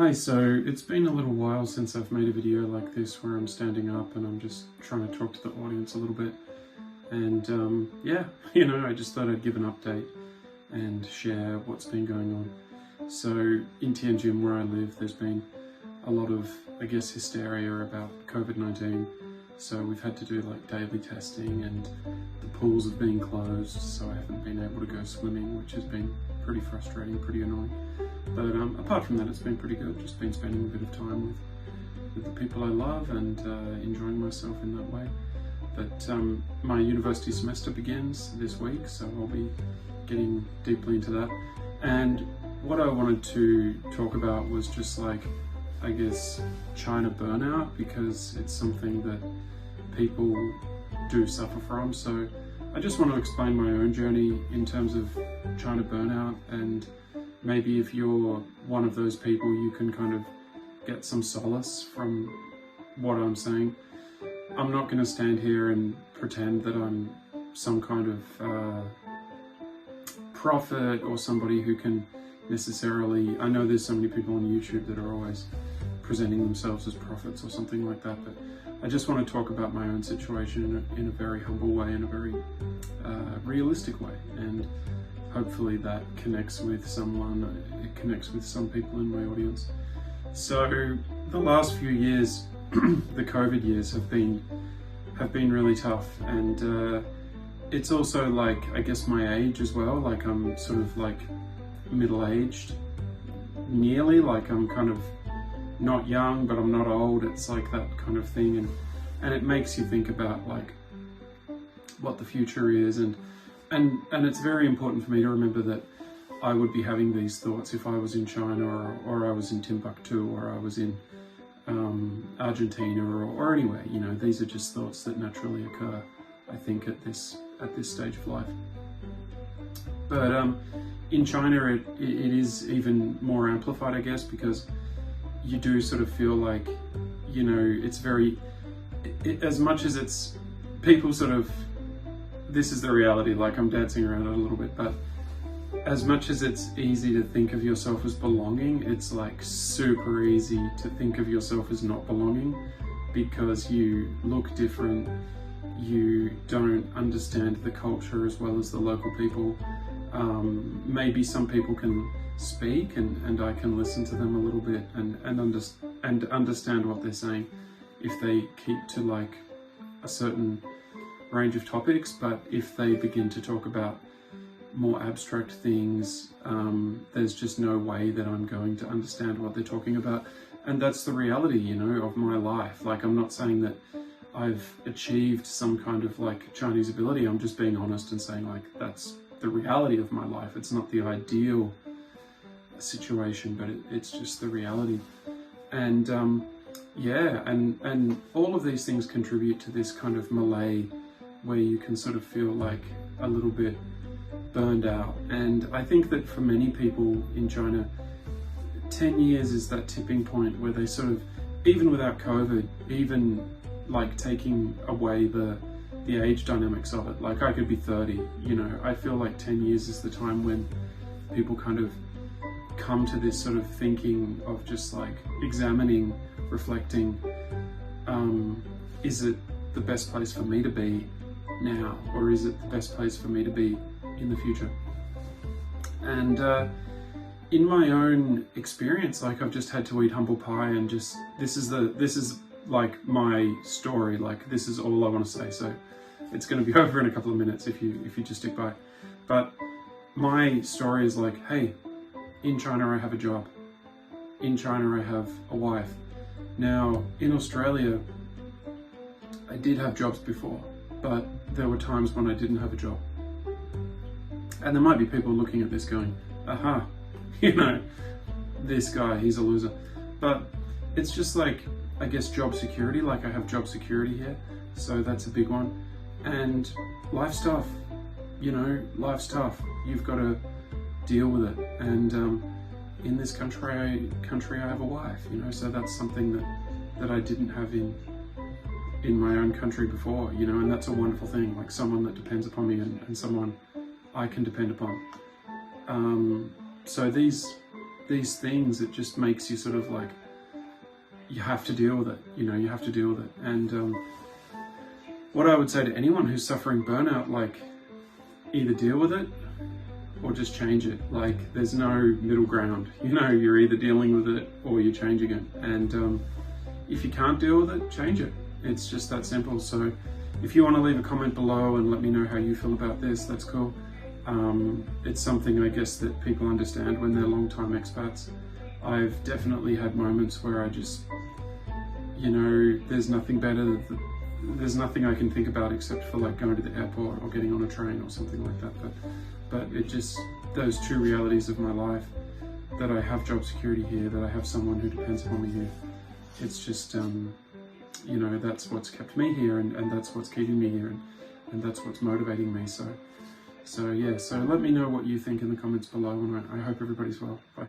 Hi, so it's been a little while since I've made a video like this where I'm standing up and I'm just trying to talk to the audience a little bit. And yeah, I just thought I'd give an update and share what's been going on. So in Tianjin, where I live, there's been a lot of, I guess, hysteria about COVID-19. So we've had to do like daily testing and the pools have been closed, so I haven't been able to go swimming, which has been pretty frustrating, pretty annoying. But apart from that, it's been pretty good. Just been spending a bit of time with the people I love and enjoying myself in that way. But my university semester begins this week, so I'll be getting deeply into that. And what I wanted to talk about was just like, I guess, China burnout, because it's something that people do suffer from. So I just want to explain my own journey in terms of China burnout, and maybe if you're one of those people, you can kind of get some solace from what I'm saying. I'm not going to stand here and pretend that I'm some kind of prophet or somebody who can necessarily, I know there's so many people on YouTube that are always presenting themselves as prophets or something like that, but I just want to talk about my own situation in a very humble way, in a very realistic way, and hopefully that connects with someone, it connects with some people in my audience. So the last few years, the COVID years have been really tough, and it's also like, I guess, my age as well. Like I'm sort of like middle-aged, nearly, like I'm kind of not young, but I'm not old. It's like that kind of thing, and it makes you think about like what the future is, and it's very important for me to remember that I would be having these thoughts if I was in China or I was in Timbuktu or I was in Argentina or anywhere. These are just thoughts that naturally occur, I think, at this stage of life. But in China, it is even more amplified, I guess, because you do sort of feel like, it's very, as much as it's, people sort of, this is the reality, like I'm dancing around it a little bit, but as much as it's easy to think of yourself as belonging, it's like super easy to think of yourself as not belonging, because you look different, you don't understand the culture as well as the local people. Maybe some people can speak and I can listen to them a little bit and understand what they're saying if they keep to like a certain range of topics, but if they begin to talk about more abstract things, there's just no way that I'm going to understand what they're talking about. And that's the reality, of my life. Like, I'm not saying that I've achieved some kind of like Chinese ability. I'm just being honest and saying like, that's the reality of my life. It's not the ideal situation, but it's just the reality. And yeah, and all of these things contribute to this kind of malaise where you can sort of feel like a little bit burned out. And I think that for many people in China, 10 years is that tipping point where they sort of, even without COVID, even like taking away the age dynamics of it, like I could be 30, I feel like 10 years is the time when people kind of come to this sort of thinking of just like examining, reflecting, is it the best place for me to be now, or is it the best place for me to be in the future? And in my own experience, like I've just had to eat humble pie, and just this is like my story. Like, this is all I want to say. So it's going to be over in a couple of minutes if you just stick by. But my story is like, hey, in China I have a job. In China I have a wife. Now in Australia, I did have jobs before, but there were times when I didn't have a job. And there might be people looking at this going, aha, this guy, he's a loser. But it's just like, I guess, job security. Like, I have job security here, so that's a big one. And life's tough, life's tough. You've got to deal with it. And in this country I have a wife, so that's something that I didn't have in my own country before, and that's a wonderful thing, like someone that depends upon me and someone I can depend upon. So these these things, it just makes you sort of like, you have to deal with it, you have to deal with it. And what I would say to anyone who's suffering burnout, like, either deal with it or just change it. Like, there's no middle ground, you're either dealing with it or you're changing it. And if you can't deal with it, change it. It's just that simple. So if you want to leave a comment below and let me know how you feel about this, that's cool. It's something, I guess, that people understand when they're long-time expats. I've definitely had moments where I just, there's nothing better, there's nothing I can think about except for like going to the airport or getting on a train or something like that. But it just, those two realities of my life, that I have job security here, that I have someone who depends upon me here, it's just, that's what's kept me here, and that's what's keeping me here, and that's what's motivating me. So yeah, so let me know what you think in the comments below, and I hope everybody's well. Bye.